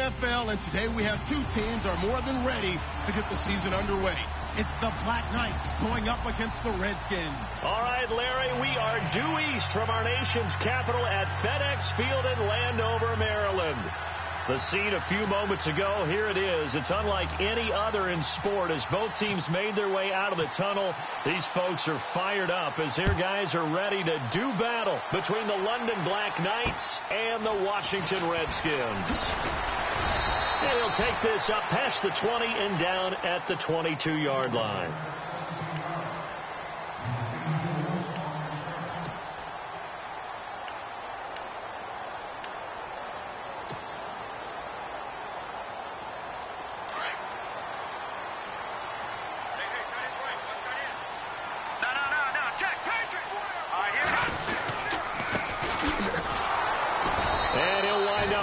NFL, and today we have two teams are more than ready to get the season underway. It's the Black Knights going up against the Redskins. All right, Larry, we are due east from our nation's capital at FedEx Field in Landover, Maryland. The scene a few moments ago, here it is. It's unlike any other in sport as both teams made their way out of the tunnel. These folks are fired up as their guys are ready to do battle between the London Black Knights and the Washington Redskins. And he'll take this up past the 20 and down at the 22-yard line.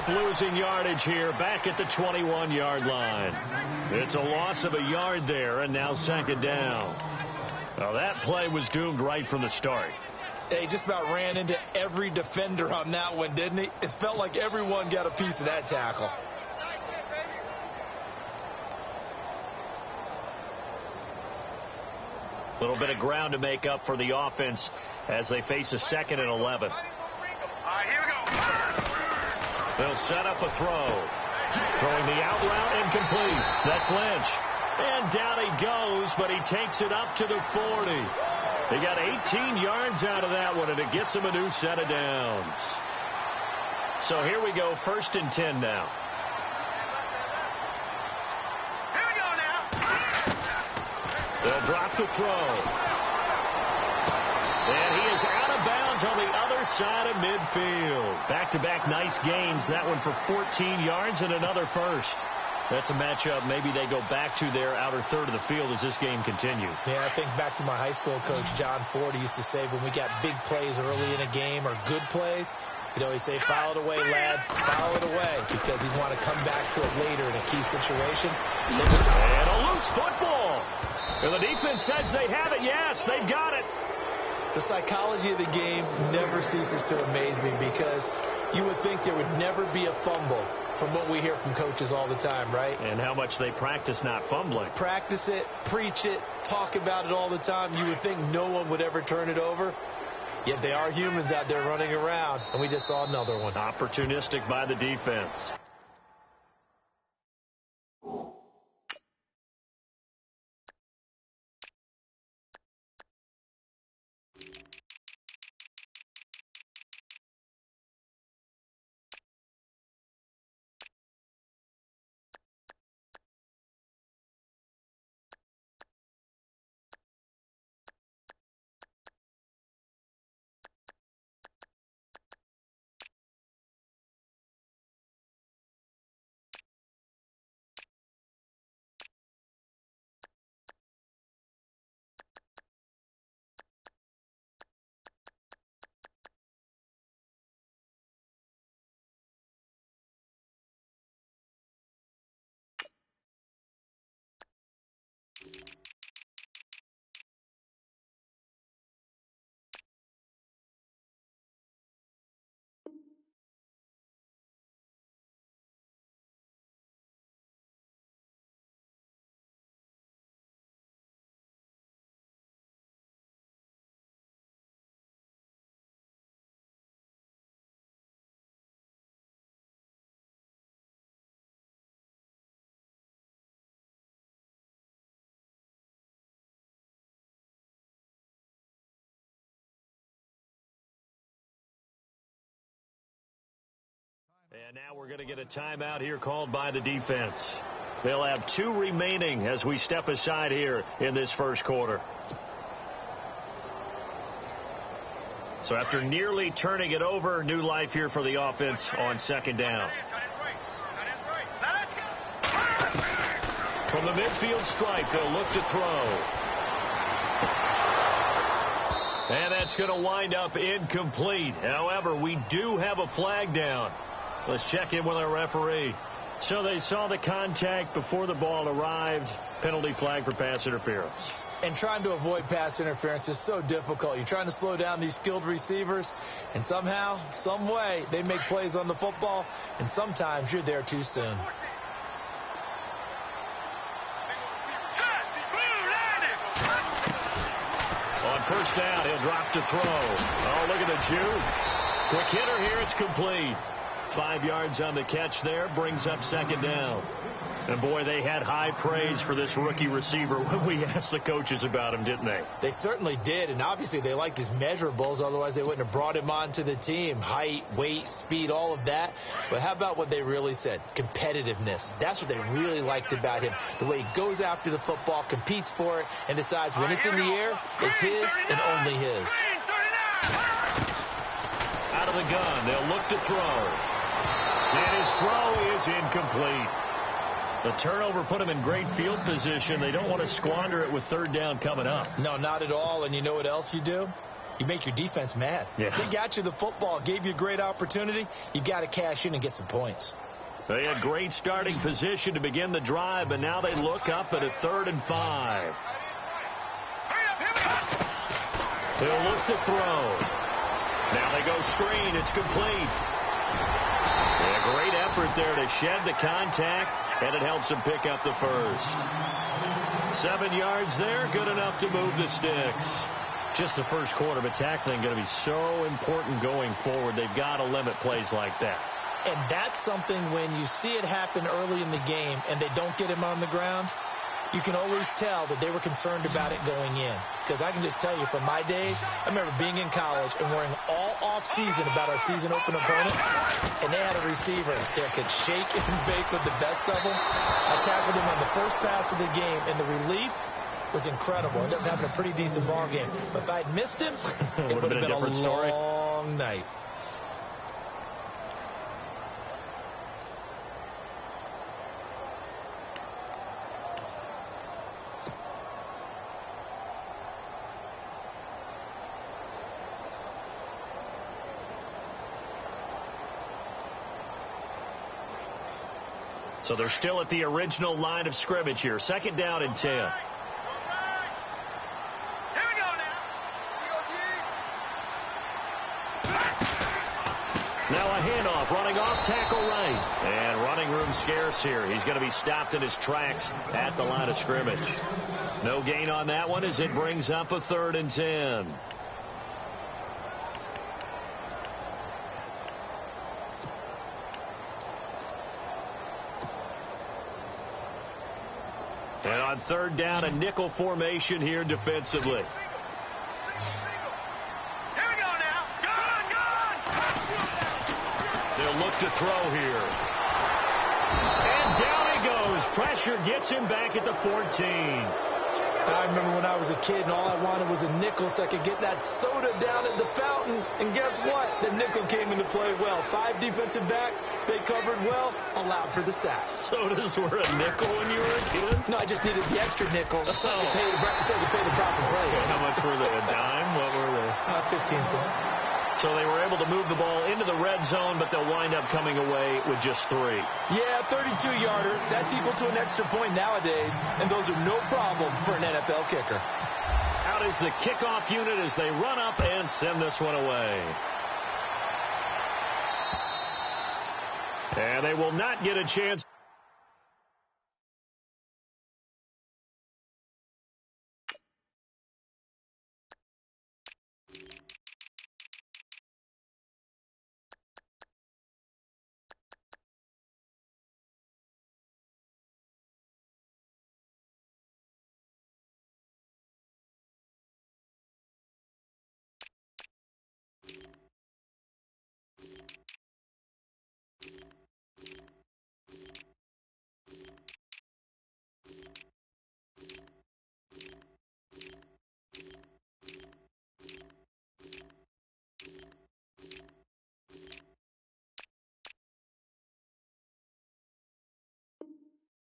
Losing yardage here back at the 21-yard line. It's a loss of a yard there, and now second down. Well, that play was doomed right from the start. He just about ran into every defender on that one, didn't he? It felt like everyone got a piece of that tackle. A little bit of ground to make up for the offense as they face a 2nd and 11. They'll set up a throw. Throwing the out route incomplete. That's Lynch. And down he goes, but he takes it up to the 40. They got 18 yards out of that one, and it gets them a new set of downs. So here we go, 1st and 10 now. Here we go now. They'll drop the throw. And he is out of bounds on the other side of midfield. Back-to-back nice gains. That one for 14 yards and another first. That's a matchup maybe they go back to their outer third of the field as this game continues. Yeah, I think back to my high school coach, John Ford, used to say when we got big plays early in a game or good plays, he'd always say, foul it away, lad, foul it away, because he'd want to come back to it later in a key situation. And a loose football. And the defense says they have it. Yes, they've got it. The psychology of the game never ceases to amaze me because you would think there would never be a fumble from what we hear from coaches all the time, right? And how much they practice not fumbling. Practice it, preach it, talk about it all the time. You would think no one would ever turn it over. Yet they are humans out there running around, and we just saw another one. Opportunistic by the defense. And now we're going to get a timeout here called by the defense. They'll have 2 remaining as we step aside here in this first quarter. So after nearly turning it over, new life here for the offense on second down. From the midfield stripe, they'll look to throw. And that's going to wind up incomplete. However, we do have a flag down. Let's check in with our referee. So they saw the contact before the ball arrived. Penalty flag for pass interference. And trying to avoid pass interference is so difficult. You're trying to slow down these skilled receivers, and somehow, some way, they make plays on the football, and sometimes you're there too soon. On first down, he'll drop to throw. Oh, look at the juke. Quick hitter here, it's complete. 5 yards on the catch there, brings up second down. And, boy, they had high praise for this rookie receiver when we asked the coaches about him, didn't they? They certainly did, and obviously they liked his measurables. Otherwise, they wouldn't have brought him onto the team. Height, weight, speed, all of that. But how about what they really said? Competitiveness. That's what they really liked about him. The way he goes after the football, competes for it, and decides when it's in the air, it's his and only his. Out of the gun, they'll look to throw. And his throw is incomplete. The turnover put him in great field position. They don't want to squander it with third down coming up. No, not at all. And you know what else you do? You make your defense mad. Yeah. They got you the football, gave you a great opportunity. You got to cash in and get some points. They had great starting position to begin the drive, but now they look up at a 3rd and 5. They'll look to throw. Now they go screen. It's complete. A great effort there to shed the contact, and it helps him pick up the first. 7 yards there, good enough to move the sticks. Just the first quarter, but tackling going to be so important going forward. They've got to limit plays like that. And that's something when you see it happen early in the game and they don't get him on the ground, you can always tell that they were concerned about it going in. Because I can just tell you from my days, I remember being in college and worrying all off-season about our season-open opponent, and they had a receiver that could shake and bake with the best of them. I tackled him on the first pass of the game, and the relief was incredible. I ended up having a pretty decent ball game. But if I'd missed him, it would have been a long night. So they're still at the original line of scrimmage here. 2nd down and 10. Here we go Now a handoff, running off tackle right. And running room scarce here. He's going to be stopped in his tracks at the line of scrimmage. No gain on that one as it brings up a 3rd and 10. And on 3rd down, a nickel formation here defensively. Here we go now. They'll look to throw here. And down he goes. Pressure gets him back at the 14. I remember when I was a kid and all I wanted was a nickel so I could get that soda down at the fountain. And guess what? The nickel came into play well. 5 defensive backs. They covered well. Allowed for the sacks. Sodas were a nickel when you were a kid? No, I just needed the extra nickel so I could pay the proper price. How much were they? A dime? What were they? 15 cents. So they were able to move the ball into the red zone, but they'll wind up coming away with just 3. Yeah, 32-yarder. That's equal to an extra point nowadays, and those are no problem for an NFL kicker. Out is the kickoff unit as they run up and send this one away. And they will not get a chance.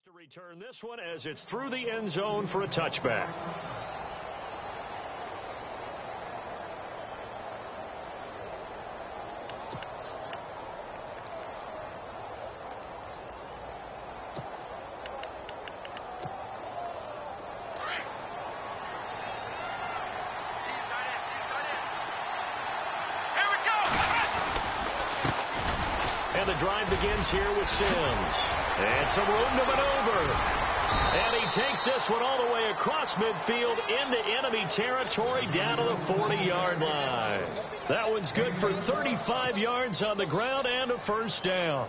To return this one as it's through the end zone for a touchback. drive begins here with Sims. And some room to maneuver. And he takes this one all the way across midfield into enemy territory down to the 40-yard line. That one's good for 35 yards on the ground and a first down.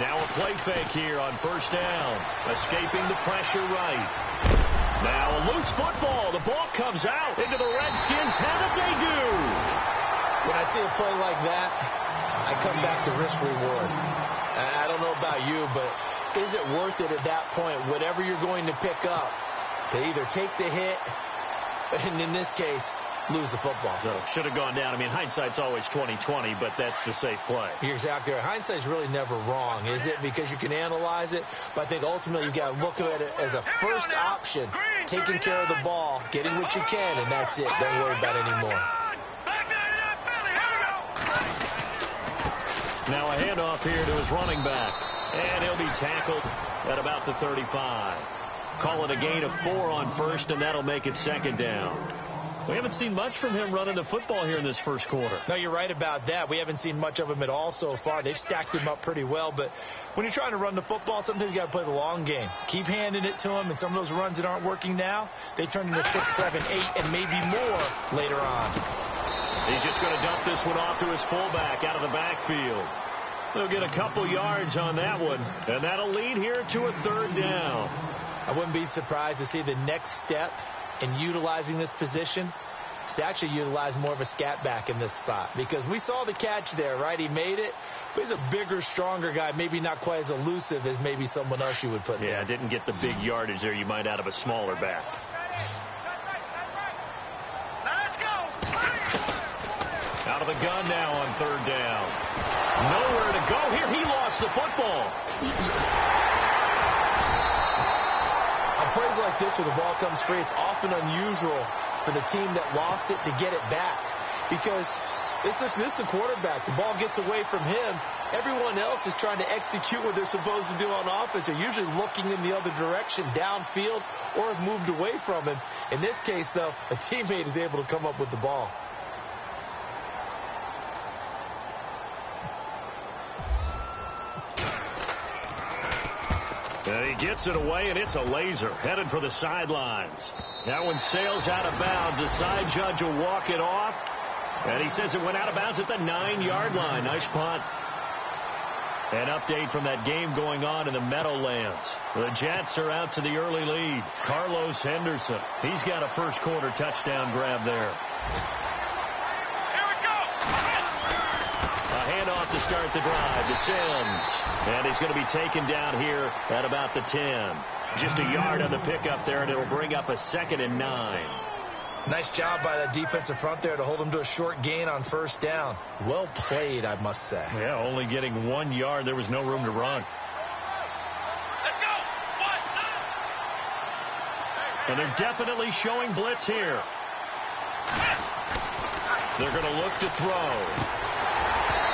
Now a play fake here on first down. Escaping the pressure right. Now a loose football. The ball comes out into the Redskins' hand if they do. When I see a play like that, I come back to risk reward. I don't know about you, but is it worth it at that point, whatever you're going to pick up, to either take the hit, and in this case, lose the football? So should have gone down. I mean, hindsight's always 20/20, but that's the safe play. You're exactly right. Hindsight's really never wrong, is it? Because you can analyze it, but I think ultimately you got to look at it as a first option, taking care of the ball, getting what you can, and that's it. Don't worry about it anymore. Now a handoff here to his running back, and he'll be tackled at about the 35. Call it a gain of 4 on first, and that'll make it second down. We haven't seen much from him running the football here in this first quarter. No, you're right about that. We haven't seen much of him at all so far. They've stacked him up pretty well, but when you're trying to run the football, sometimes you got to play the long game. Keep handing it to him, and some of those runs that aren't working now, they turn into 6, 7, 8, and maybe more later on. He's just going to dump this one off to his fullback out of the backfield. They'll get a couple yards on that one, and that'll lead here to a third down. I wouldn't be surprised to see the next step in utilizing this position is to actually utilize more of a scat back in this spot, because we saw the catch there, right? He made it, but he's a bigger, stronger guy, maybe not quite as elusive as maybe someone else you would put there. Yeah, didn't get the big yardage there you might out of a smaller back. Out of the gun now on third down. Nowhere to go here. He lost the football. On plays like this where the ball comes free, it's often unusual for the team that lost it to get it back, because this is the quarterback. The ball gets away from him. Everyone else is trying to execute what they're supposed to do on offense. They're usually looking in the other direction, downfield, or have moved away from him. In this case, though, a teammate is able to come up with the ball. And he gets it away, and it's a laser headed for the sidelines. That one sails out of bounds. The side judge will walk it off, and he says it went out of bounds at the 9-yard line. Nice punt. An update from that game going on in the Meadowlands. The Jets are out to the early lead. Carlos Henderson, he's got a first-quarter touchdown grab there. Handoff to start the drive to Sims. And he's going to be taken down here at about the 10. Just a yard on the pickup there, and it'll bring up a 2nd and 9. Nice job by that defensive front there to hold him to a short gain on first down. Well played, I must say. Yeah, only getting 1 yard. There was no room to run. Let's go. And they're definitely showing blitz here. They're going to look to throw.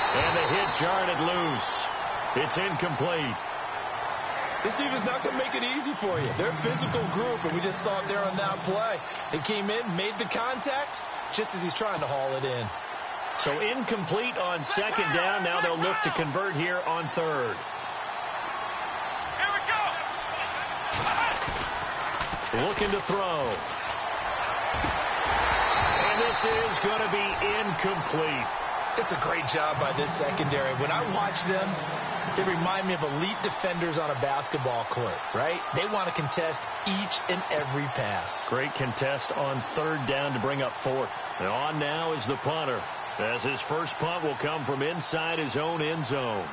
And the hit jarred it loose. It's incomplete. This defense is not going to make it easy for you. They're a physical group, and we just saw it there on that play. They came in, made the contact, just as he's trying to haul it in. So incomplete on second down. Now they'll look to convert here on third. Here we go. Looking to throw. And this is going to be incomplete. It's a great job by this secondary. When I watch them, they remind me of elite defenders on a basketball court, right? They want to contest each and every pass. Great contest on third down to bring up fourth. And on now is the punter, as his first punt will come from inside his own end zone.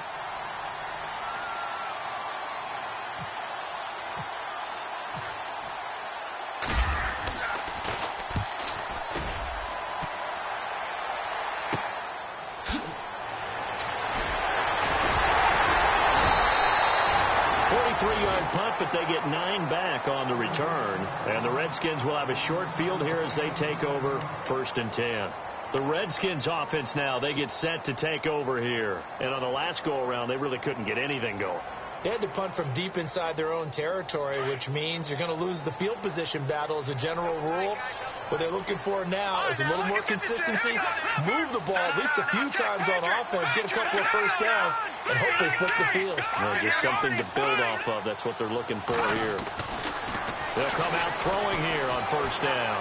23-yard punt, but they get 9 back on the return. And the Redskins will have a short field here as they take over 1st and 10. The Redskins offense now, they get set to take over here. And on the last go-around, they really couldn't get anything going. They had to punt from deep inside their own territory, which means you're going to lose the field position battle as a general rule. What they're looking for now is a little more consistency, move the ball at least a few times on offense, get a couple of first downs, and hopefully flip the field. Just something to build off of. That's what they're looking for here. They'll come out throwing here on 1st down.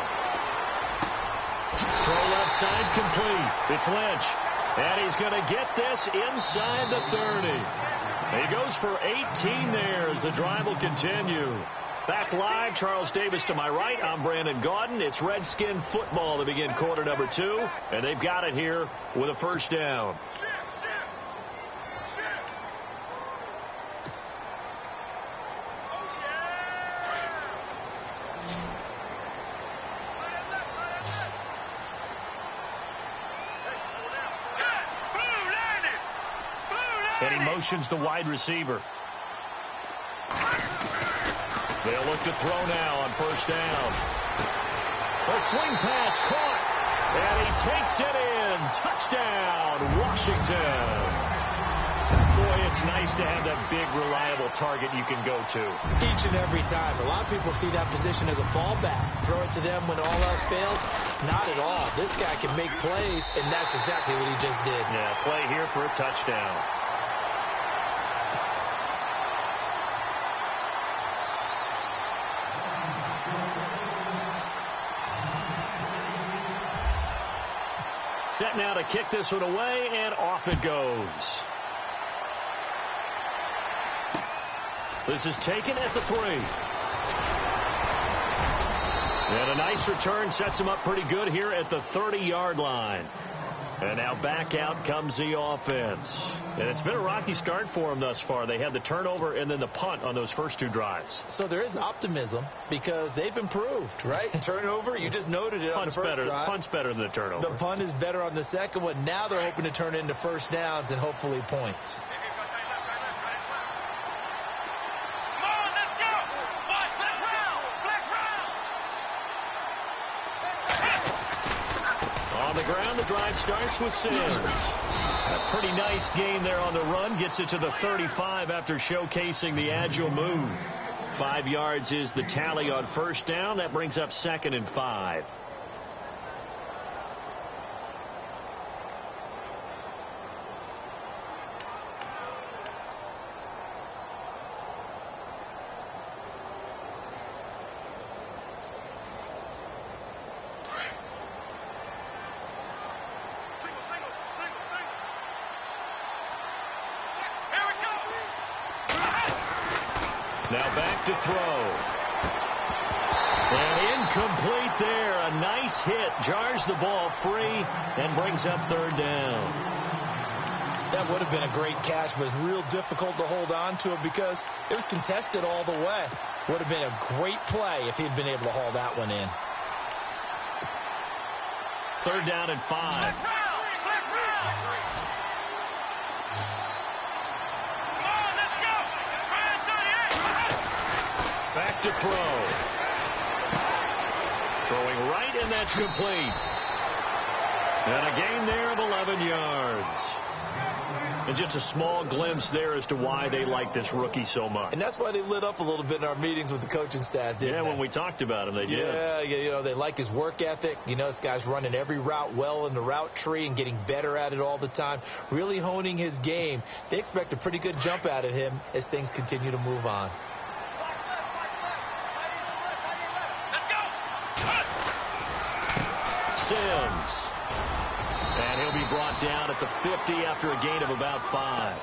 Throw left side complete. It's Lynch. And he's going to get this inside the 30. He goes for 18 there as the drive will continue. Back live, Charles Davis to my right. I'm Brandon Gaudin. It's Redskin football to begin quarter number 2. And they've got it here with a 1st down. And he motions the wide receiver. They'll look to throw now on 1st down. A swing pass caught. And he takes it in. Touchdown, Washington. Boy, it's nice to have that big, reliable target you can go to. Each and every time. A lot of people see that position as a fallback. Throw it to them when all else fails. Not at all. This guy can make plays, and that's exactly what he just did. Yeah, play here for a touchdown. Set now to kick this one away, and off it goes. This is taken at the 3. And a nice return sets him up pretty good here at the 30-yard line. And now back out comes the offense. And it's been a rocky start for them thus far. They had the turnover and then the punt on those first 2 drives. So there is optimism because they've improved, right? Turnover, you just noted it on the first drive. Punt's better than the turnover. The punt is better on the second one. Now they're hoping to turn into first downs and hopefully points. On the ground, the drive starts with Sims. A pretty nice gain there on the run. Gets it to the 35 after showcasing the agile move. 5 yards is the tally on 1st down. That brings up 2nd and 5. Now back to throw. And incomplete there. A nice hit. Jars the ball free and brings up 3rd down. That would have been a great catch, but it's real difficult to hold on to it because it was contested all the way. Would have been a great play if he'd been able to haul that one in. 3rd down and 5. Back to throw. Throwing right, and that's complete. And a gain there of 11 yards. And just a small glimpse there as to why they like this rookie so much. And that's why they lit up a little bit in our meetings with the coaching staff, didn't they? When we talked about him, they did. Yeah, you know, they like his work ethic. You know, this guy's running every route well in the route tree and getting better at it all the time, really honing his game. They expect a pretty good jump out of him as things continue to move on. Sims. And he'll be brought down at the 50 after a gain of about 5.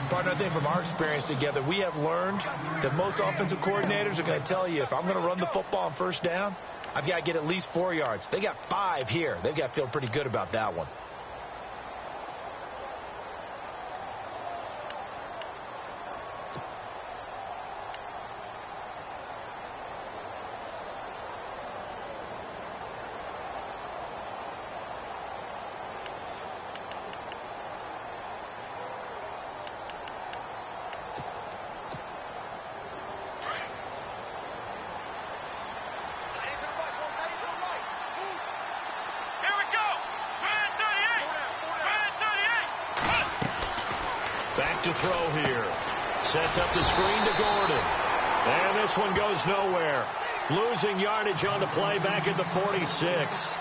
Partner, I think from our experience together, we have learned that most offensive coordinators are going to tell you, if I'm going to run the football on 1st down, I've got to get at least 4 yards. They got 5 here. They've got to feel pretty good about that one. throw here. Sets up the screen to Gordon. And this one goes nowhere. Losing yardage on the play back at the 46.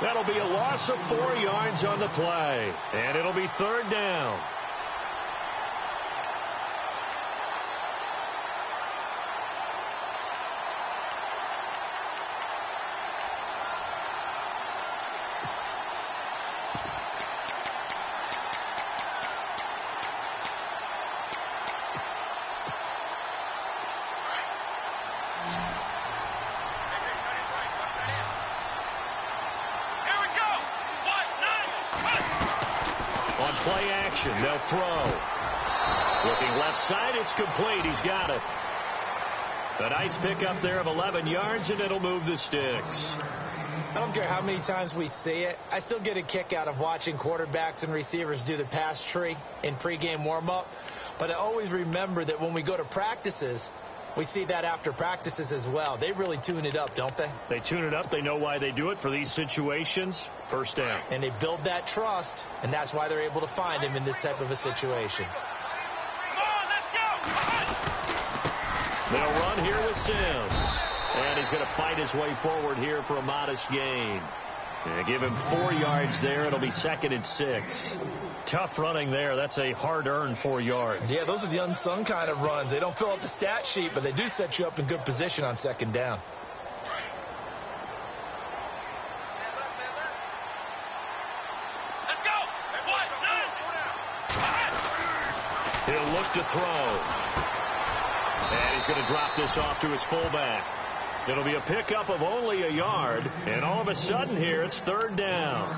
That'll be a loss of 4 yards on the play. And it'll be 3rd down. Play action. They'll throw. Looking left side. It's complete. He's got it. A nice pickup there of 11 yards, and it'll move the sticks. I don't care how many times we see it. I still get a kick out of watching quarterbacks and receivers do the pass tree in pregame warm-up. But I always remember that when we go to practices, we see that after practices as well. They really tune it up, don't they? They tune it up. They know why they do it for these situations. 1st down. And they build that trust, and that's why they're able to find him in this type of a situation. Come on, let's go! They'll run here with Sims. And he's going to fight his way forward here for a modest gain. And give him 4 yards there. It'll be 2nd and 6. Tough running there. That's a hard-earned 4 yards. Yeah, those are the unsung kind of runs. They don't fill out the stat sheet, but they do set you up in good position on 2nd down. Let's go! He'll look to throw. And he's going to drop this off to his fullback. It'll be a pickup of only a yard, and all of a sudden here, it's 3rd down.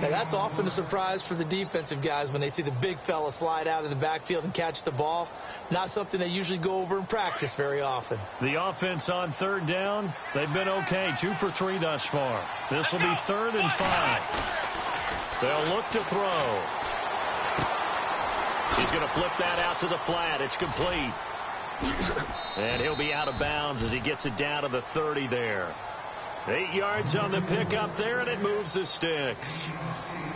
Now, that's often a surprise for the defensive guys when they see the big fella slide out of the backfield and catch the ball. Not something they usually go over in practice very often. The offense on 3rd down, they've been okay. 2 for 3 thus far. This will be 3rd and 5. They'll look to throw. He's going to flip that out to the flat. It's complete. And he'll be out of bounds as he gets it down to the 30 there. 8 yards on the pickup there, and it moves the sticks.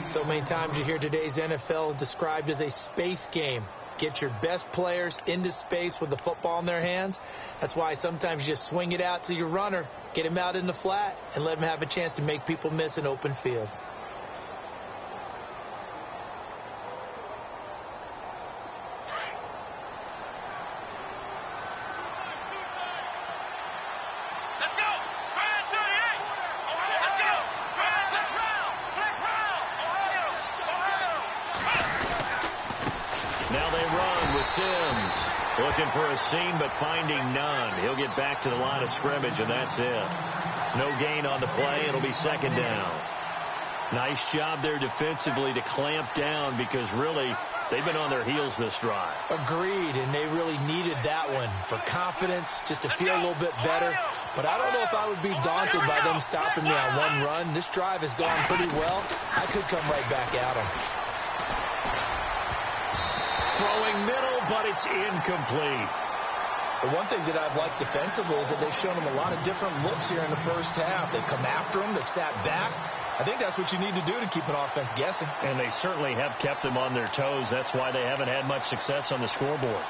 So many times you hear today's NFL described as a space game. Get your best players into space with the football in their hands. That's why sometimes you just swing it out to your runner, get him out in the flat, and let him have a chance to make people miss an open field. Sims looking for a seam but finding none. He'll get back to the line of scrimmage, and that's it. No gain on the play. It'll be 2nd down. Nice job there defensively to clamp down because really they've been on their heels this drive. Agreed, and they really needed that one for confidence, just to feel a little bit better. But I don't know if I would be daunted by them stopping me on one run. This drive has gone pretty well. I could come right back at them. Throwing middle, but it's incomplete. The one thing that I've liked defensively is that they've shown them a lot of different looks here in the 1st half. They've come after them. They've sat back. I think that's what you need to do to keep an offense guessing. And they certainly have kept them on their toes. That's why they haven't had much success on the scoreboard.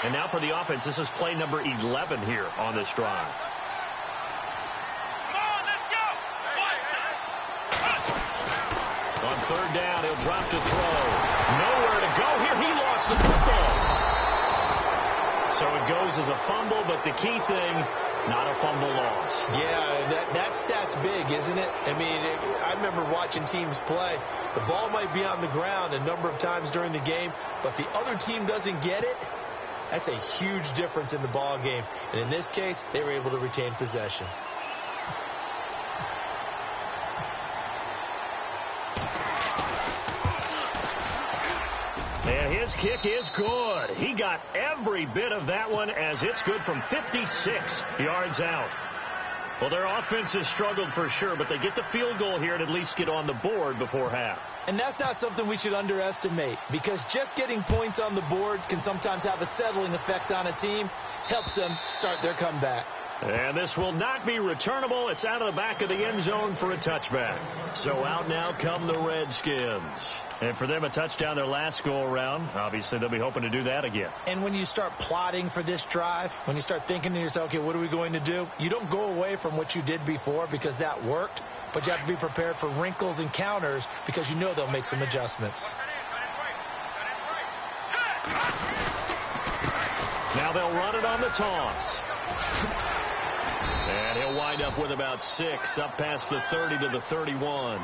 And now for the offense, this is play number 11 here on this drive. On 3rd down, he'll drop to throw. Nowhere to go here. He lost the football. So it goes as a fumble, but the key thing, not a fumble loss. Yeah, that stat's big, isn't it? I mean, I remember watching teams play. The ball might be on the ground a number of times during the game, but the other team doesn't get it. That's a huge difference in the ball game. And in this case, they were able to retain possession. And his kick is good. He got every bit of that one as it's good from 56 yards out. Well, their offense has struggled for sure, but they get the field goal here and at least get on the board before half. And that's not something we should underestimate, because just getting points on the board can sometimes have a settling effect on a team. Helps them start their comeback. And this will not be returnable. It's out of the back of the end zone for a touchback. So out now come the Redskins. And for them, a touchdown their last go-around. Obviously, they'll be hoping to do that again. And when you start plotting for this drive, when you start thinking to yourself, okay, what are we going to do? You don't go away from what you did before because that worked, but you have to be prepared for wrinkles and counters because you know they'll make some adjustments. Now they'll run it on the toss. And he'll wind up with about 6 up past the 30 to the 31.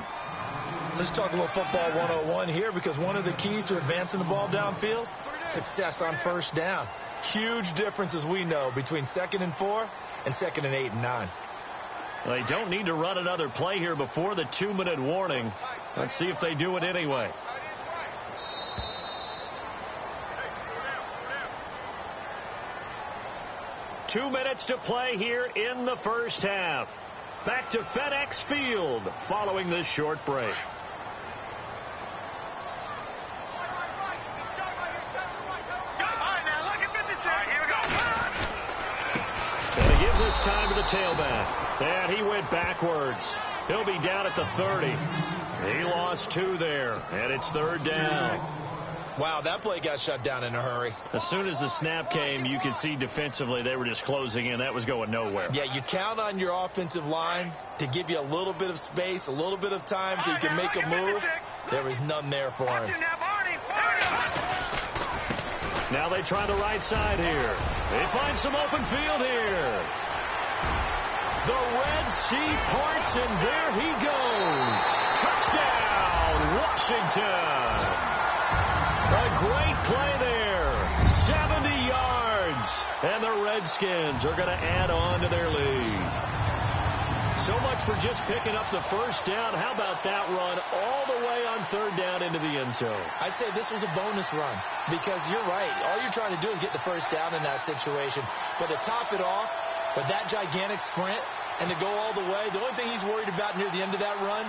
Let's talk a little football 101 here because one of the keys to advancing the ball downfield, success on first down. Huge difference, as we know, between 2nd and 4 and 2nd and 8 and 9. They don't need to run another play here before the 2-minute warning. Let's see if they do it anyway. Two minutes to play here in the first half. Back to FedEx Field following this short break. And he gives this time to the tailback. And he went backwards. He'll be down at the 30. He lost 2 there, and it's 3rd down. Wow, that play got shut down in a hurry. As soon as the snap came, you could see defensively they were just closing in. That was going nowhere. Yeah, you count on your offensive line to give you a little bit of space, a little bit of time so you can make a move. There was none there for him. Now they try the right side here. They find some open field here. The Red Sea parts, and there he goes. Touchdown, Washington. A great play there. 70 yards. And the Redskins are going to add on to their lead. So much for just picking up the first down. How about that run all the way on 3rd down into the end zone? I'd say this was a bonus run because you're right. All you're trying to do is get the first down in that situation. But to top it off with that gigantic sprint and to go all the way, the only thing he's worried about near the end of that run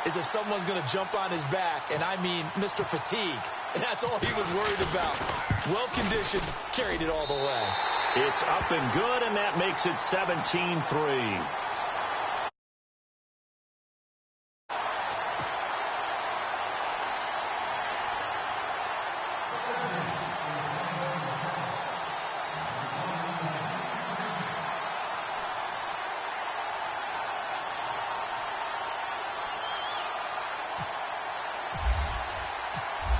is if someone's going to jump on his back, and I mean Mr. Fatigue. And that's all he was worried about. Well-conditioned, carried it all the way. It's up and good, and that makes it 17-3.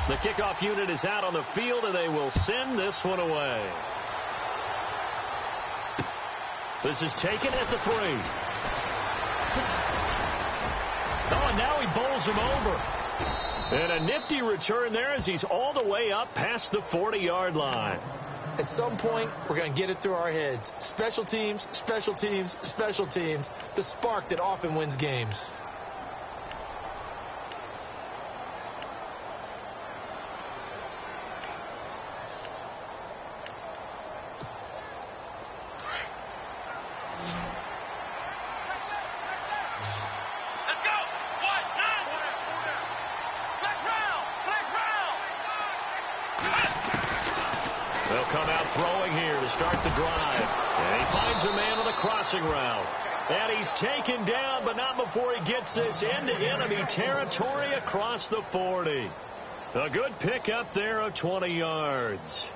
The kickoff unit is out on the field, and they will send this one away. This is taken at the 3. Oh, and now he bowls him over. And a nifty return there as he's all the way up past the 40-yard line. At some point, we're going to get it through our heads. Special teams, special teams, special teams. The spark that often wins games. Route. And he's taken down, but not before he gets this into enemy territory across the 40. A good pickup there of 20 yards.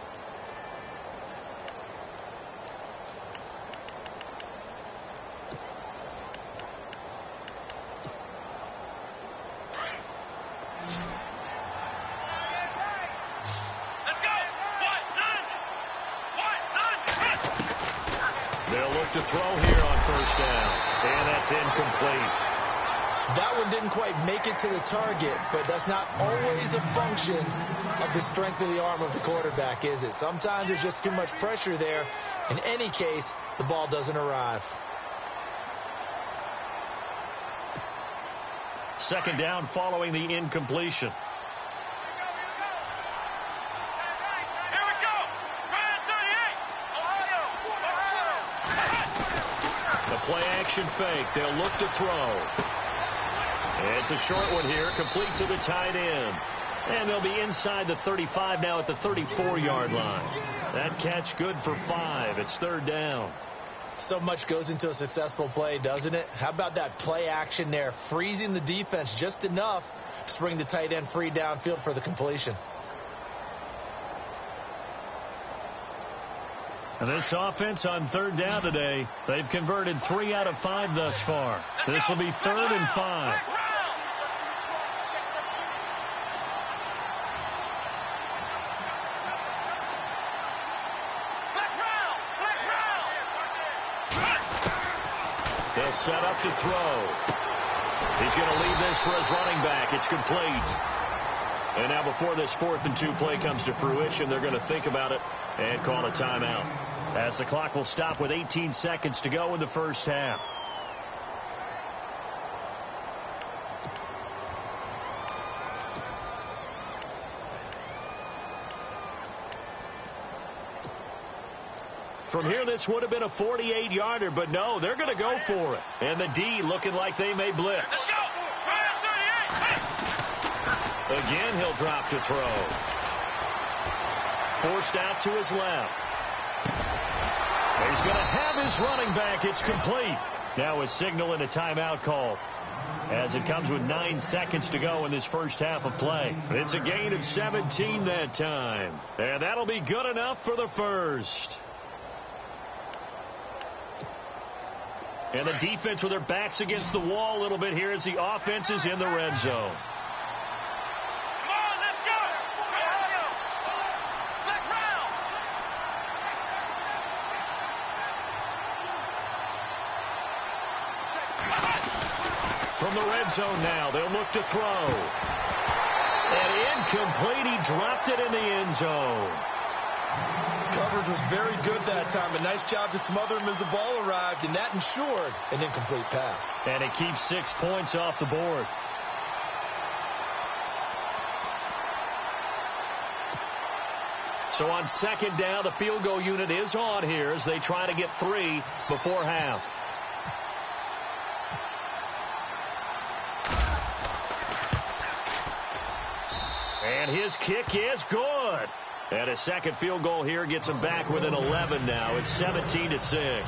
To throw here on first down, and that's incomplete. That one didn't quite make it to the target, but that's not always a function of the strength of the arm of the quarterback, is it? Sometimes there's just too much pressure there. In any case, the ball doesn't arrive. 2nd down following the incompletion. Play action fake. They'll look to throw. It's a short one here, complete to the tight end. And they'll be inside the 35 now at the 34-yard line. That catch good for 5. It's 3rd down. So much goes into a successful play, doesn't it? How about that play action there, freezing the defense just enough to bring the tight end free downfield for the completion. And this offense on third down today, they've converted 3 out of 5 thus far. This will be 3rd and 5. He'll set up to throw. He's going to leave this for his running back. It's complete. And now before this 4th and 2 play comes to fruition, they're going to think about it and call a timeout, as the clock will stop with 18 seconds to go in the first half. From here, this would have been a 48-yarder, but no, they're going to go for it. And the D looking like they may blitz. Let's go! Again, he'll drop to throw. Forced out to his left. He's going to have his running back. It's complete. Now a signal and a timeout call, as it comes with 9 seconds to go in this first half of play. It's a gain of 17 that time. And that'll be good enough for the first. And the defense with their backs against the wall a little bit here as the offense is in the red zone. From the red zone now, they'll look to throw. And incomplete. He dropped it in the end zone. Coverage was very good that time. A nice job to smother him as the ball arrived, and that ensured an incomplete pass. And it keeps 6 points off the board. So on second down, the field goal unit is on here as they try to get 3 before half. And his kick is good. And a second field goal here gets them back within 11 now. It's 17-6.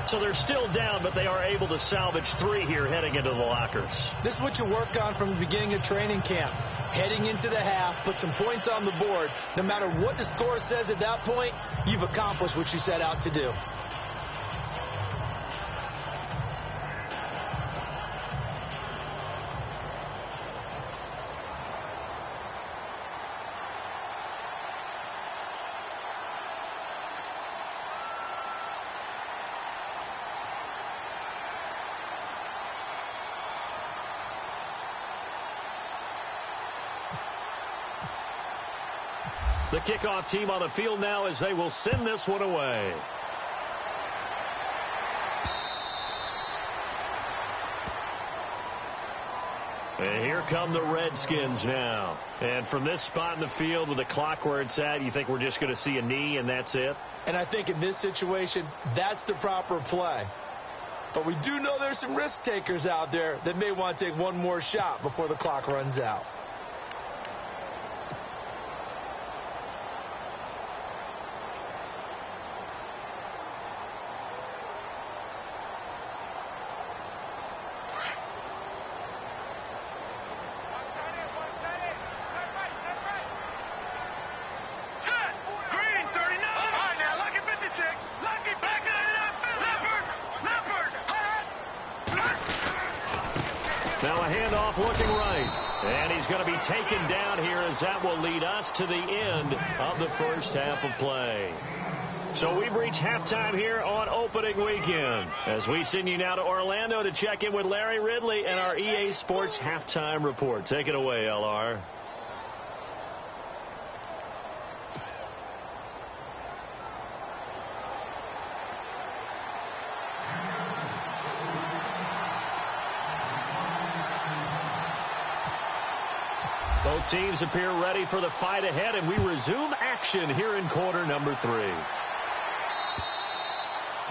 So they're still down, but they are able to salvage 3 here heading into the lockers. This is what you work on from the beginning of training camp. Heading into the half, put some points on the board. No matter what the score says at that point, you've accomplished what you set out to do. The kickoff team on the field now as they will send this one away. And here come the Redskins now. And from this spot in the field with the clock where it's at, you think we're just going to see a knee and that's it? And I think in this situation, that's the proper play. But we do know there's some risk takers out there that may want to take one more shot before the clock runs out. Now a handoff looking right. And he's going to be taken down here as that will lead us to the end of the first half of play. So we've reached halftime here on opening weekend, as we send you now to Orlando to check in with Larry Ridley and our EA Sports halftime report. Take it away, LR. Both teams appear ready for the fight ahead, and we resume action here in quarter number 3.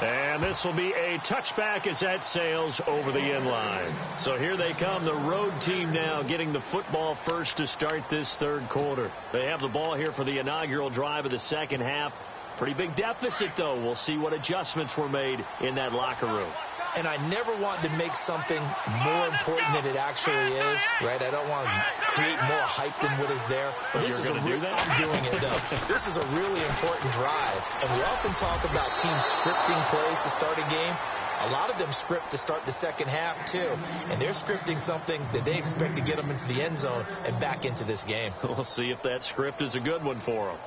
And this will be a touchback as that sails over the end line. So here they come, the road team now getting the football first to start this third quarter. They have the ball here for the inaugural drive of the second half. Pretty big deficit, though. We'll see what adjustments were made in that locker room. And I never want to make something more important than it actually is, right? I don't want to create more hype than what is there. But You're going to do that? I'm doing it, though. This is a really important drive. And we often talk about teams scripting plays to start a game. A lot of them script to start the second half, too. And they're scripting something that they expect to get them into the end zone and back into this game. We'll see if that script is a good one for them.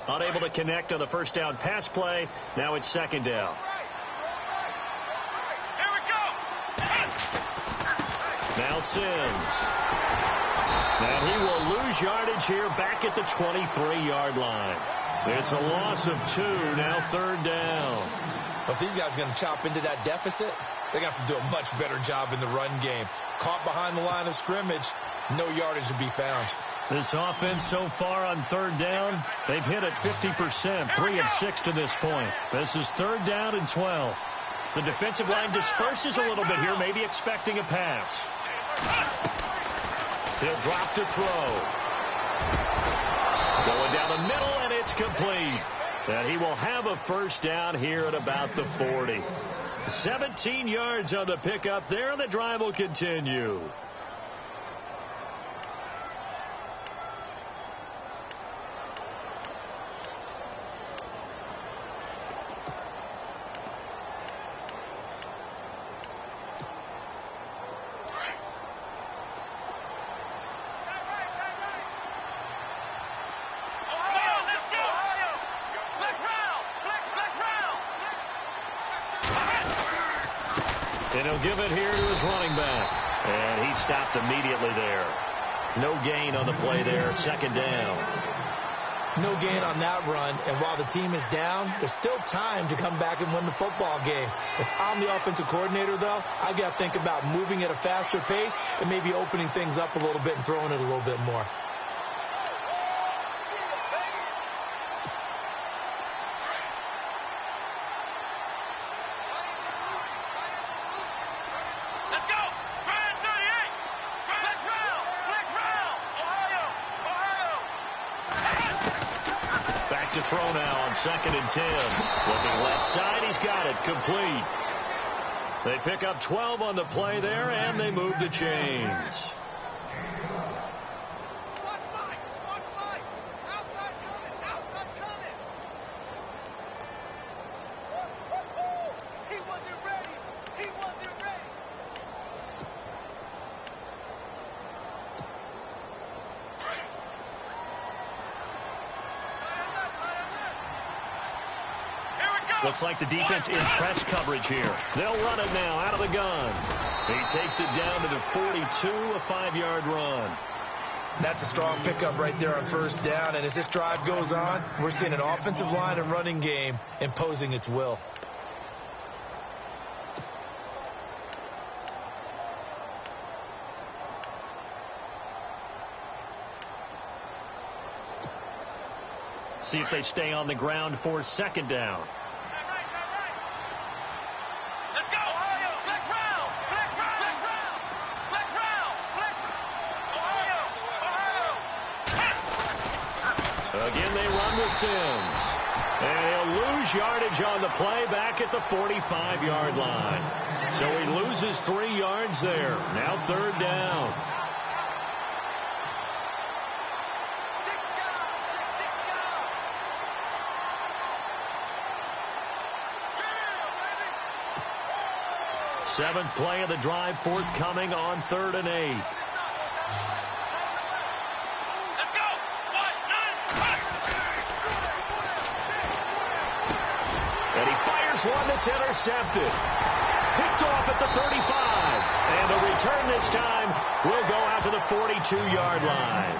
Unable to connect on the first down pass play. Now it's second down. Here we go. Now Sims. And he will lose yardage here back at the 23-yard line. It's a loss of 2. Now third down. If these guys are going to chop into that deficit, they're going to have to do a much better job in the run game. Caught behind the line of scrimmage, no yardage to be found. This offense so far on third down, they've hit it 50%, 3 of 6 to this point. This is third down and 12. The defensive line disperses a little bit here, maybe expecting a pass. He'll drop to throw. Going down the middle, and it's complete. And he will have a first down here at about the 40. 17 yards on the pickup there, and the drive will continue. And he'll give it here to his running back. And he stopped immediately there. No gain on the play there. Second down. No gain on that run. And while the team is down, there's still time to come back and win the football game. If I'm the offensive coordinator, though, I got to think about moving at a faster pace and maybe opening things up a little bit and throwing it a little bit more. To throw now on 2nd and 10. Looking left side, he's got it. Complete. They pick up 12 on the play there, and they move the chains. Looks like the defense in press coverage here. They'll run it now out of the gun. He takes it down to the 42, a 5-yard run. That's a strong pickup right there on first down. And as this drive goes on, we're seeing an offensive line and running game imposing its will. See if they stay on the ground for second down. Again, they run with Sims. And he'll lose yardage on the play back at the 45-yard line. So he loses 3 yards there. Now third down. Seventh play of the drive forthcoming on 3rd and 8. And he fires one that's intercepted. Picked off at the 35. And the return this time will go out to the 42-yard line.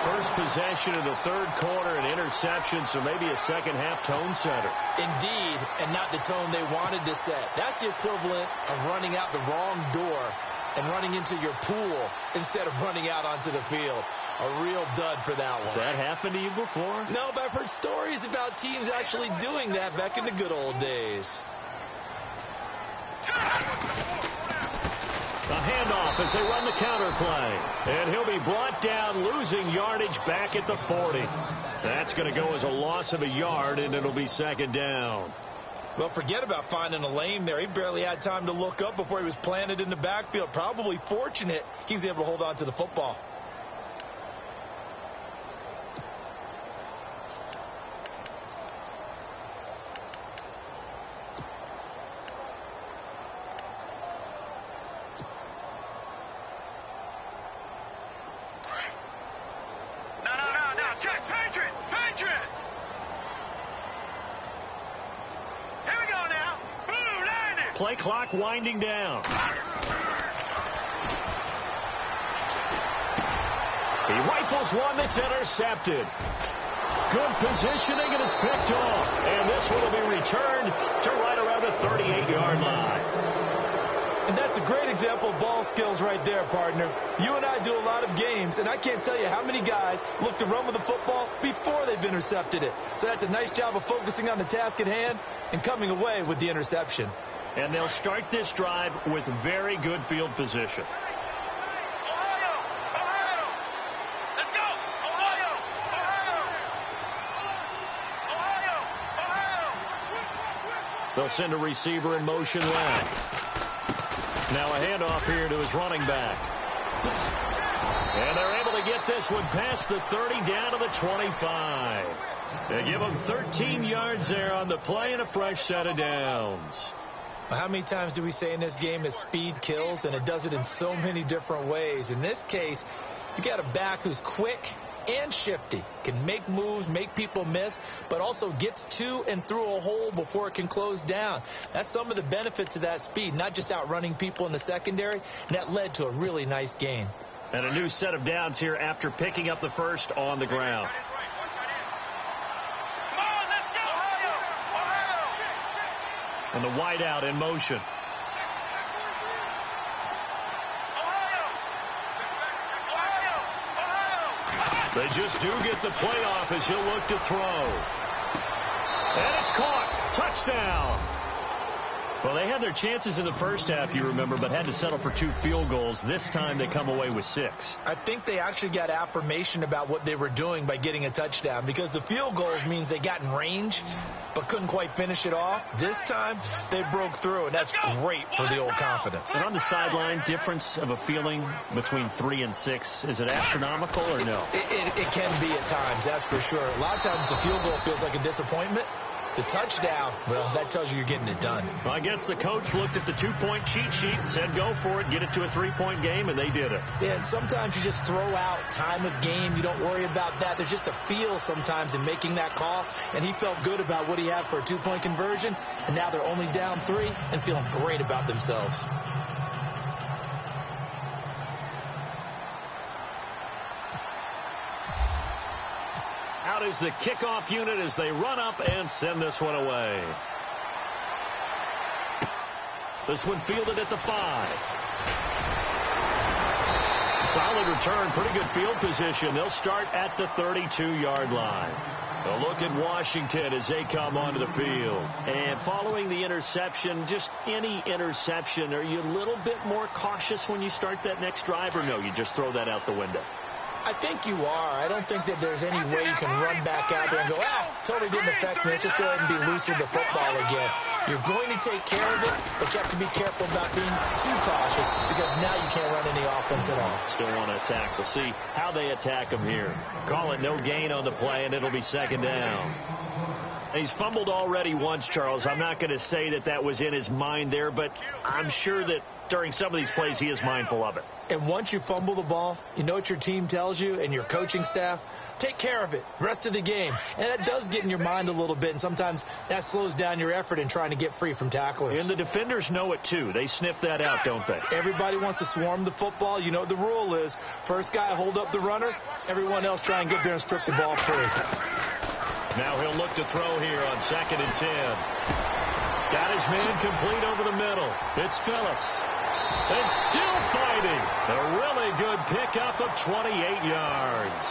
First possession of the third quarter, an interception, so maybe a second-half tone setter. Indeed, and not the tone they wanted to set. That's the equivalent of running out the wrong door and running into your pool instead of running out onto the field. A real dud for that one. Has that happened to you before? No, but I've heard stories about teams actually doing that back in the good old days. A handoff as they run the counter play. And he'll be brought down, losing yardage back at the 40. That's going to go as a loss of a yard, and it'll be second down. Well, forget about finding a lane there. He barely had time to look up before he was planted in the backfield. Probably fortunate he was able to hold on to the football. Play clock winding down. He rifles one that's intercepted. Good positioning, and it's picked off. And this one will be returned to right around the 38-yard line. And that's a great example of ball skills right there, partner. You and I do a lot of games, and I can't tell you how many guys look to run with the football before they've intercepted it. So that's a nice job of focusing on the task at hand and coming away with the interception. And they'll start this drive with very good field position. They'll send a receiver in motion left. Now a handoff here to his running back. And they're able to get this one past the 30 down to the 25. They give him 13 yards there on the play and a fresh set of downs. How many times do we say in this game is speed kills, and it does it in so many different ways. In this case, you got a back who's quick and shifty, can make moves, make people miss, but also gets to and through a hole before it can close down. That's some of the benefits of that speed, not just outrunning people in the secondary, and that led to a really nice gain. And a new set of downs here after picking up the first on the ground. And the wide out in motion. They just do get the play off as he'll look to throw. And it's caught. Touchdown. Well, they had their chances in the first half, you remember, but had to settle for 2 field goals. This time they come away with 6. I think they actually got affirmation about what they were doing by getting a touchdown, because the field goals means they got in range but couldn't quite finish it off. This time they broke through, and that's great for the old confidence. And on the sideline, difference of a feeling between 3 and 6, is it astronomical or no? It can be at times, that's for sure. A lot of times the field goal feels like a disappointment. The touchdown, well, that tells you you're getting it done. Well, I guess the coach looked at the 2-point cheat sheet and said, go for it, get it to a 3-point game, and they did it. Yeah, and sometimes you just throw out time of game. You don't worry about that. There's just a feel sometimes in making that call, and he felt good about what he had for a 2-point conversion, and now they're only down 3 and feeling great about themselves. Out is the kickoff unit as they run up and send this one away. This one fielded at the 5. Solid return, pretty good field position. They'll start at the 32-yard line. A look at Washington as they come onto the field. And following the interception, just any interception, are you a little bit more cautious when you start that next drive, or no, you just throw that out the window? I think you are. I don't think that there's any way you can run back out there and go, totally didn't affect me. Let's just go ahead and be loose with the football again. You're going to take care of it, but you have to be careful about being too cautious, because now you can't run any offense at all. Still want to attack. We'll see how they attack him here. Call it no gain on the play, and it'll be second down. He's fumbled already once, Charles. I'm not going to say that that was in his mind there, but I'm sure that during some of these plays he is mindful of it. And once you fumble the ball, you know what your team tells you and your coaching staff? Take care of it rest of the game. And that does get in your mind a little bit, and sometimes that slows down your effort in trying to get free from tacklers. And the defenders know it too. They sniff that out, don't they? Everybody wants to swarm the football. You know what the rule is. First guy hold up the runner. Everyone else try and get there and strip the ball free. Now he'll look to throw here on 2nd and 10. Got his man complete over the middle. It's Phillips. And still fighting. A really good pickup of 28 yards.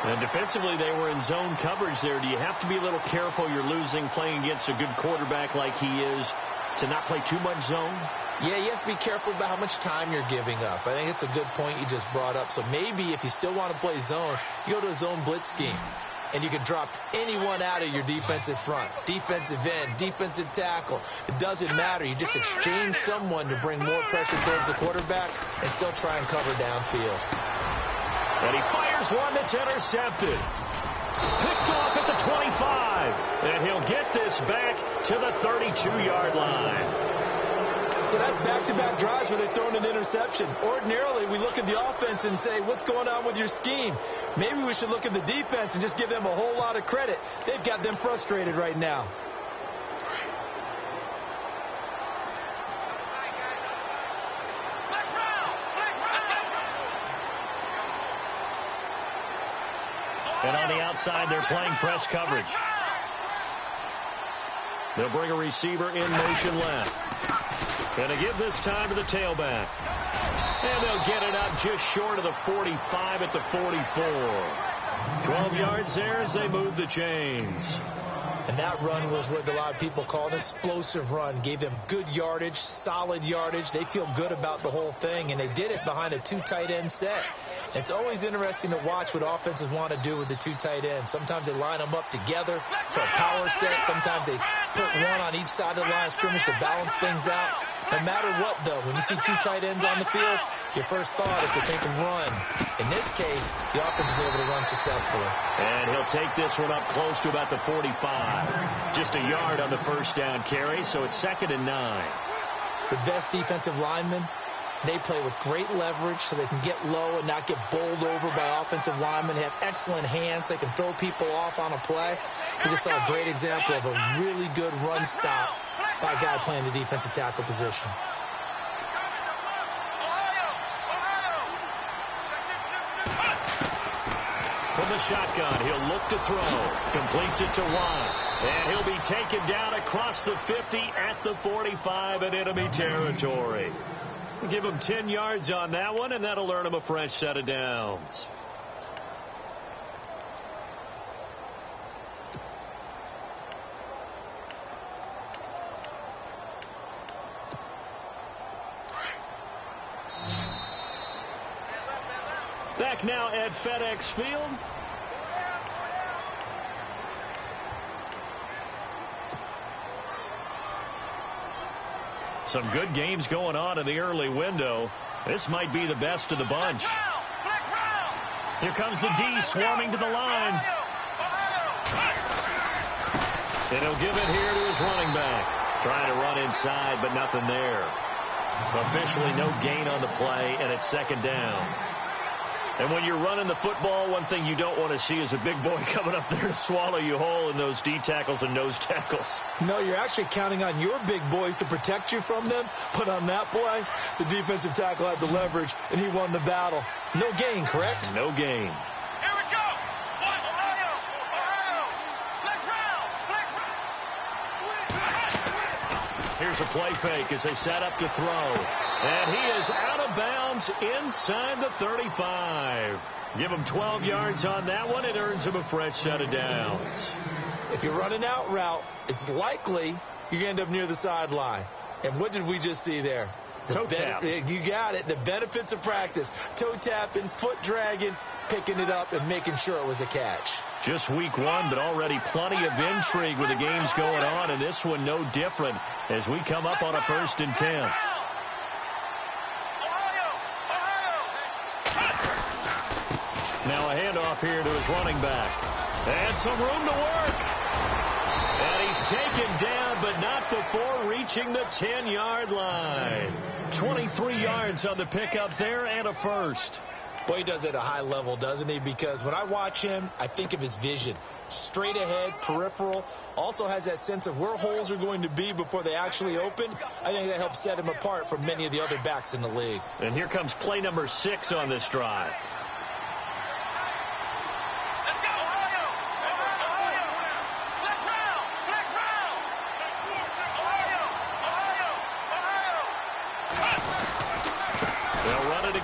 And defensively, they were in zone coverage there. Do you have to be a little careful? You're losing playing against a good quarterback like he is. to not play too much zone? Yeah, you have to be careful about how much time you're giving up. I think it's a good point you just brought up. So maybe if you still want to play zone, you go to a zone blitz scheme. And you can drop anyone out of your defensive front. Defensive end, defensive tackle. It doesn't matter. You just exchange someone to bring more pressure towards the quarterback and still try and cover downfield. And he fires one that's intercepted. Picked off at the 25. And he'll get this back to the 32-yard line. So that's back-to-back drives where they've thrown an interception. Ordinarily, we look at the offense and say, what's going on with your scheme? Maybe we should look at the defense and just give them a whole lot of credit. They've got them frustrated right now. And on the outside, they're playing press coverage. They'll bring a receiver in motion left. And they give this time to the tailback. And they'll get it up just short of the 45 at the 44. 12 yards there as they move the chains. And that run was what a lot of people call an explosive run. Gave them good yardage, solid yardage. They feel good about the whole thing, and they did it behind a 2 tight end set. It's always interesting to watch what offenses want to do with the 2 tight ends. Sometimes they line them up together for a power set. Sometimes they put one on each side of the line of scrimmage to balance things out. No matter what, though, when you see 2 tight ends on the field, your first thought is to think of run. In this case, the offense is able to run successfully. And he'll take this one up close to about the 45. Just a yard on the first down carry, so it's 2nd and 9. The best defensive linemen, they play with great leverage so they can get low and not get bowled over by offensive linemen. They have excellent hands. They can throw people off on a play. We just saw a great example of a really good run stop by a guy playing the defensive tackle position. From the shotgun, he'll look to throw. Completes it to Watt. And he'll be taken down across the 50 at the 45 in enemy territory. Give him 10 yards on that one, and that'll earn him a fresh set of downs. Back now at FedEx Field. Some good games going on in the early window. This might be the best of the bunch. Here comes the D swarming to the line. And he'll give it here to his running back. Trying to run inside, but nothing there. Officially no gain on the play, and it's 2nd down. And when you're running the football, one thing you don't want to see is a big boy coming up there to swallow you whole in those D tackles and nose tackles. No, you're actually counting on your big boys to protect you from them. But on that play, the defensive tackle had the leverage, and he won the battle. No gain, correct? No gain. Here we go. Ohio. Let's round. Here's a play fake as they set up to throw. And he is out of bounds inside the 35. Give him 12 yards on that one. It earns him a fresh set of downs. If you're running out route, it's likely you're going to end up near the sideline. And what did we just see there? Toe tap. You got it. The benefits of practice. Toe tapping, foot dragging, picking it up, and making sure it was a catch. Just week 1, but already plenty of intrigue with the games going on, and this one no different as we come up on a 1st and 10. Now a handoff here to his running back. And some room to work. And he's taken down, but not before reaching the 10-yard line. 23 yards on the pickup there and a first. Boy, he does it at a high level, doesn't he? Because when I watch him, I think of his vision. Straight ahead, peripheral. Also has that sense of where holes are going to be before they actually open. I think that helps set him apart from many of the other backs in the league. And here comes play number 6 on this drive.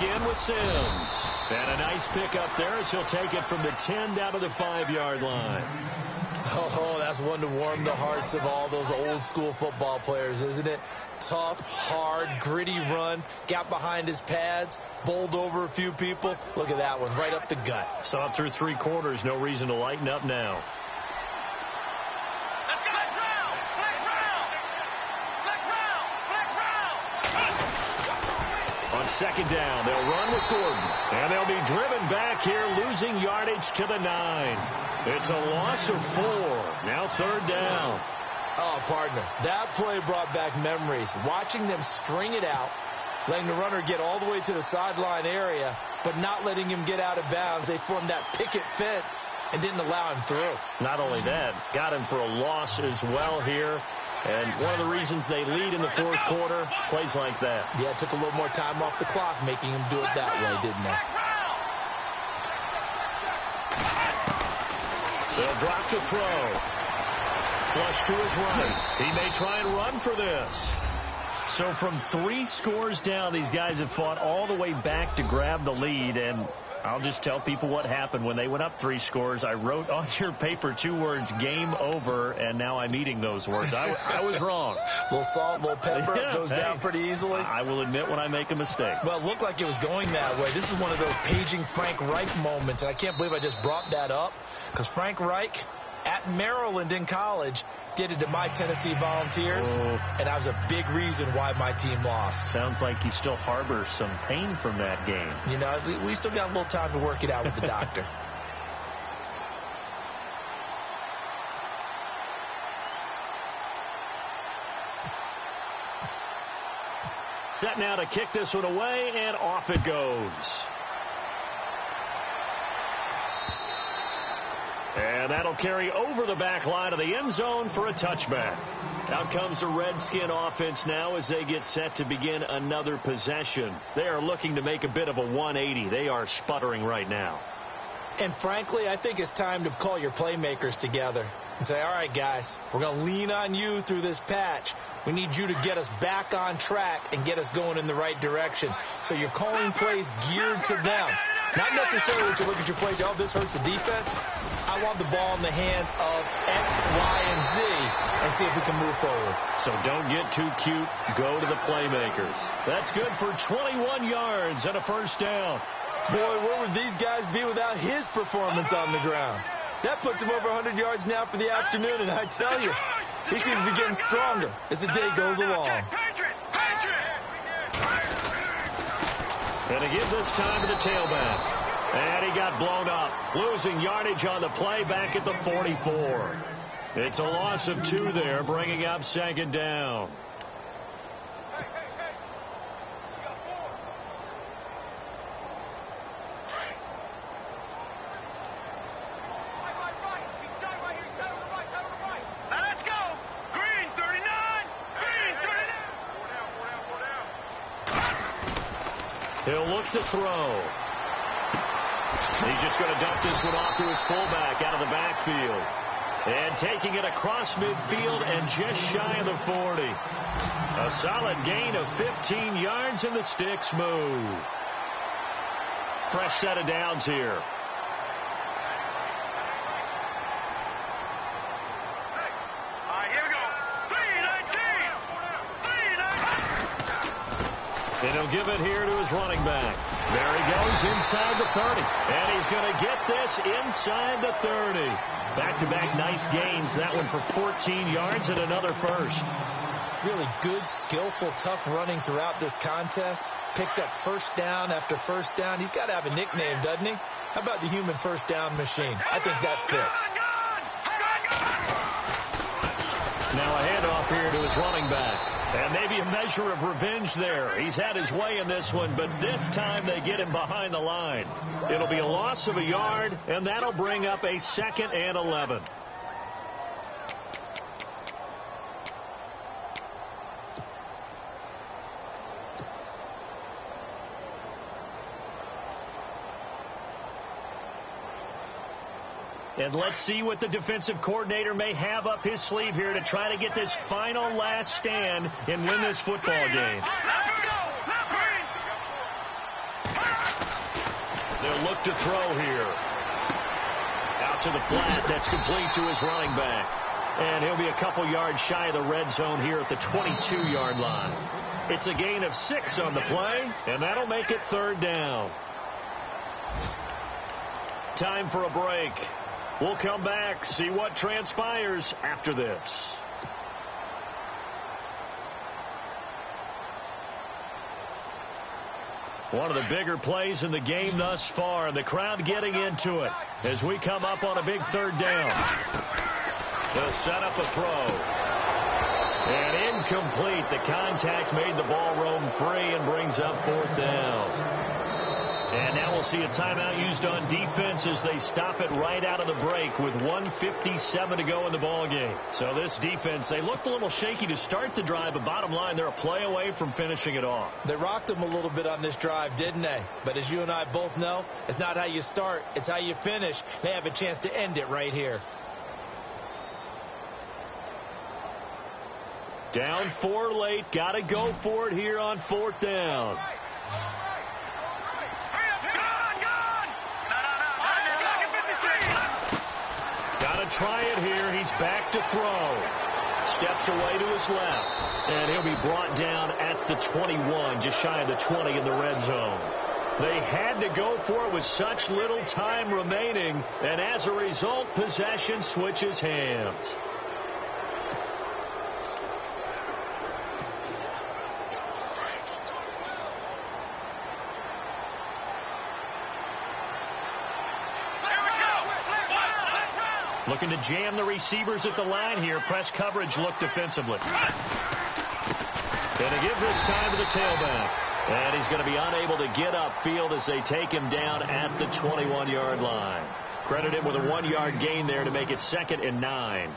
again with Sims. And a nice pickup there as he'll take it from the 10 down to the 5-yard line. Oh, that's one to warm the hearts of all those old-school football players, isn't it? Tough, hard, gritty run. Got behind his pads, bowled over a few people. Look at that one, right up the gut. Saw it through 3 quarters. No reason to lighten up now. On second down, they'll run with Gordon. And they'll be driven back here, losing yardage to the 9. It's a loss of 4. Now 3rd down. Oh, partner, that play brought back memories. Watching them string it out, letting the runner get all the way to the sideline area, but not letting him get out of bounds. They formed that picket fence and didn't allow him through. Not only that, got him for a loss as well here. And one of the reasons they lead in the 4th quarter, plays like that. Yeah, it took a little more time off the clock, making him do it that way, didn't they? They'll drop the throw. Flush to his right. He may try and run for this. So from 3 scores down, these guys have fought all the way back to grab the lead. And I'll just tell people what happened when they went up 3 scores. I wrote on your paper 2 words, game over, and now I'm eating those words. I was wrong. A little salt, a little pepper, yeah, goes down pretty easily. I will admit when I make a mistake. Well, it looked like it was going that way. This is one of those paging Frank Reich moments, and I can't believe I just brought that up, because Frank Reich at Maryland in college did it to my Tennessee Volunteers, and that was a big reason why my team lost. Sounds like you still harbor some pain from that game. You know, we still got a little time to work it out with the doctor. Set now to kick this one away, and off it goes. And that'll carry over the back line of the end zone for a touchback. Out comes the Redskin offense now as they get set to begin another possession. They are looking to make a bit of a 180. They are sputtering right now. And frankly, I think it's time to call your playmakers together and say, all right, guys, we're going to lean on you through this patch. We need you to get us back on track and get us going in the right direction. So you're calling plays geared to them. Not necessarily that you look at your plays, oh, this hurts the defense. I want the ball in the hands of X, Y, and Z and see if we can move forward. So don't get too cute. Go to the playmakers. That's good for 21 yards and a 1st down. Boy, where would these guys be without his performance on the ground? That puts him over 100 yards now for the afternoon, and I tell you, he seems to be getting stronger as the day goes along. And to give this time to the tailback. And he got blown up, losing yardage on the play back at the 44. It's a loss of 2 there, bringing up 2nd down. He'll look to throw. He's just going to dump this one off to his fullback out of the backfield. And taking it across midfield and just shy of the 40. A solid gain of 15 yards, and the sticks move. Fresh set of downs here. And he'll give it here to his running back. There he goes inside the 30. And he's going to get this inside the 30. Back-to-back nice gains. That one for 14 yards and another 1st. Really good, skillful, tough running throughout this contest. Picked up 1st down after 1st down. He's got to have a nickname, doesn't he? How about the human 1st down machine? I think that fits. Now a handoff here to his running back. And maybe a measure of revenge there. He's had his way in this one, but this time they get him behind the line. It'll be a loss of a yard, and that'll bring up a 2nd and 11. And let's see what the defensive coordinator may have up his sleeve here to try to get this final last stand and win this football game. They'll look to throw here. Out to the flat. That's complete to his running back. And he'll be a couple yards shy of the red zone here at the 22-yard line. It's a gain of 6 on the play, and that'll make it 3rd down. Time for a break. We'll come back, see what transpires after this. One of the bigger plays in the game thus far, and the crowd getting into it as we come up on a big 3rd down. They'll set up a throw. And incomplete. The contact made the ball roam free and brings up 4th down. And now we'll see a timeout used on defense as they stop it right out of the break with 1:57 to go in the ball game. So this defense, they looked a little shaky to start the drive, but bottom line, they're a play away from finishing it off. They rocked them a little bit on this drive, didn't they? But as you and I both know, it's not how you start, it's how you finish. They have a chance to end it right here. Down 4 late. Got to go for it here on 4th down. Got to try it here. He's back to throw. Steps away to his left. And he'll be brought down at the 21, just shy of the 20 in the red zone. They had to go for it with such little time remaining. And as a result, possession switches hands. Looking to jam the receivers at the line here. Press coverage look defensively. Going to give this time to the tailback. And he's going to be unable to get upfield as they take him down at the 21-yard line. Credit him with a 1-yard gain there to make it 2nd and 9.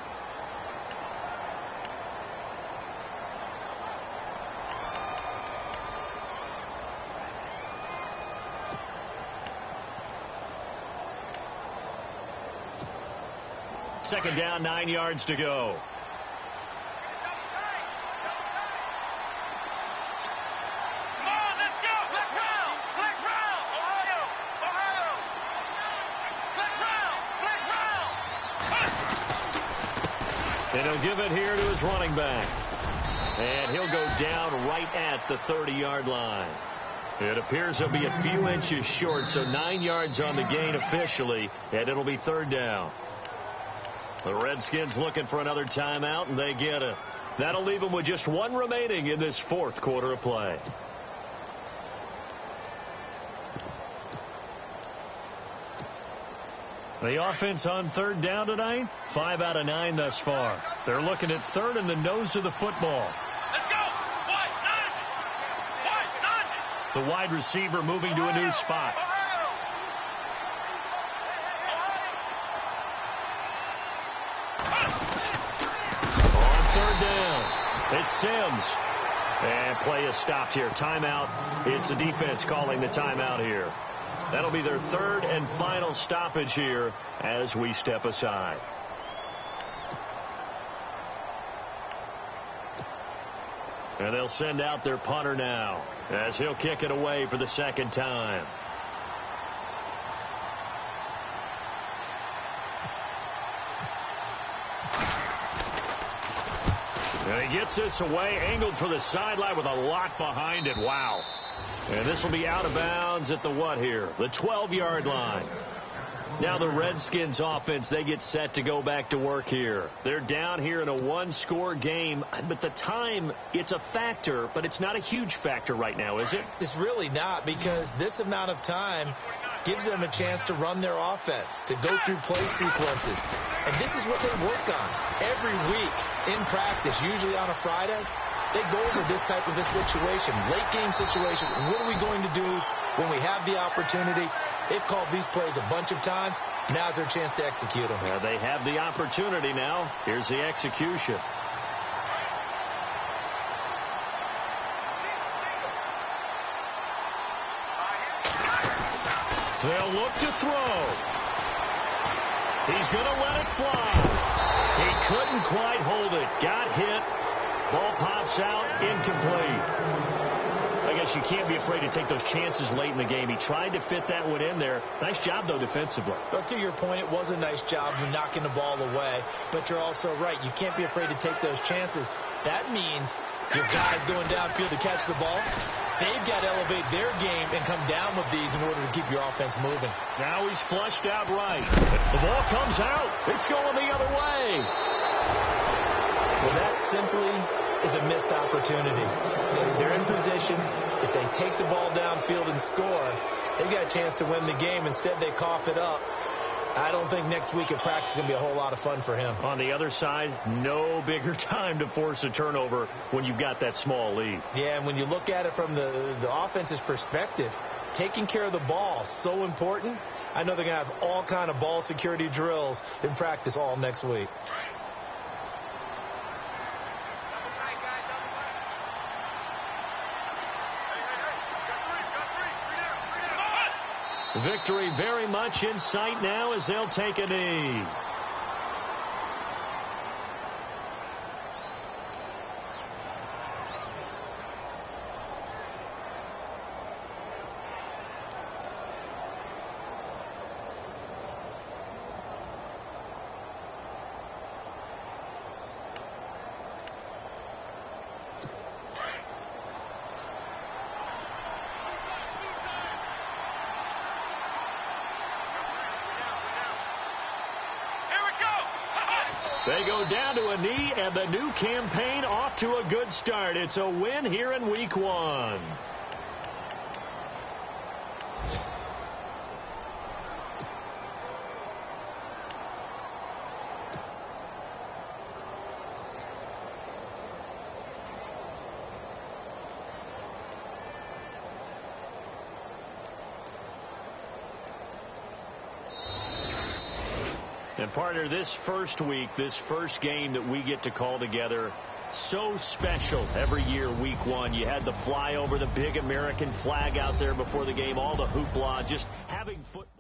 Second down, 9 yards to go. Come on, let's go. Let's round. Let's round. Ohio. Ohio. Let's round. Let's round. And he'll give it here to his running back. And he'll go down right at the 30-yard line. It appears he'll be a few inches short, so 9 yards on the gain officially, and it'll be 3rd down. The Redskins looking for another timeout, and they get it. That'll leave them with just 1 remaining in this 4th quarter of play. The offense on 3rd down tonight, 5 out of 9 thus far. They're looking at 3rd in the nose of the football. Let's go. Wide, none. The wide receiver moving to a new spot. It's Sims. And play is stopped here. Timeout. It's the defense calling the timeout here. That'll be their 3rd and final stoppage here as we step aside. And they'll send out their punter now as he'll kick it away for the 2nd time. And he gets this away, angled for the sideline with a lot behind it. Wow. And this will be out of bounds at the what here? The 12-yard line. Now the Redskins offense, they get set to go back to work here. They're down here in a 1-score game, but the time, it's a factor, but it's not a huge factor right now, is it? It's really not, because this amount of time gives them a chance to run their offense, to go through play sequences. And this is what they work on every week in practice, usually on a Friday. They go over this type of a situation, late game situation. What are we going to do when we have the opportunity? They've called these plays a bunch of times. Now's their chance to execute them. Yeah, they have the opportunity now. Here's the execution. They'll look to throw. He's going to let it fly. He couldn't quite hold it. Got hit. Ball pops out, incomplete. I guess you can't be afraid to take those chances late in the game. He tried to fit that one in there. Nice job, though, defensively. But to your point, it was a nice job of knocking the ball away. But you're also right. You can't be afraid to take those chances. That means your guys going downfield to catch the ball, they've got to elevate their game and come down with these in order to keep your offense moving. Now he's flushed out right. The ball comes out. It's going the other way. Well, that simply is a missed opportunity. They're in position. If they take the ball downfield and score, they've got a chance to win the game. Instead, they cough it up. I don't think next week at practice is going to be a whole lot of fun for him. On the other side, no bigger time to force a turnover when you've got that small lead. Yeah, and when you look at it from the offense's perspective, taking care of the ball, so important. I know they're going to have all kind of ball security drills in practice all next week. Victory very much in sight now as they'll take a knee. They go down to a knee, and the new campaign off to a good start. It's a win here in Week 1. And partner, this first week, this first game that we get to call together, so special every year, Week 1. You had the flyover, the big American flag out there before the game, all the hoopla, just having football.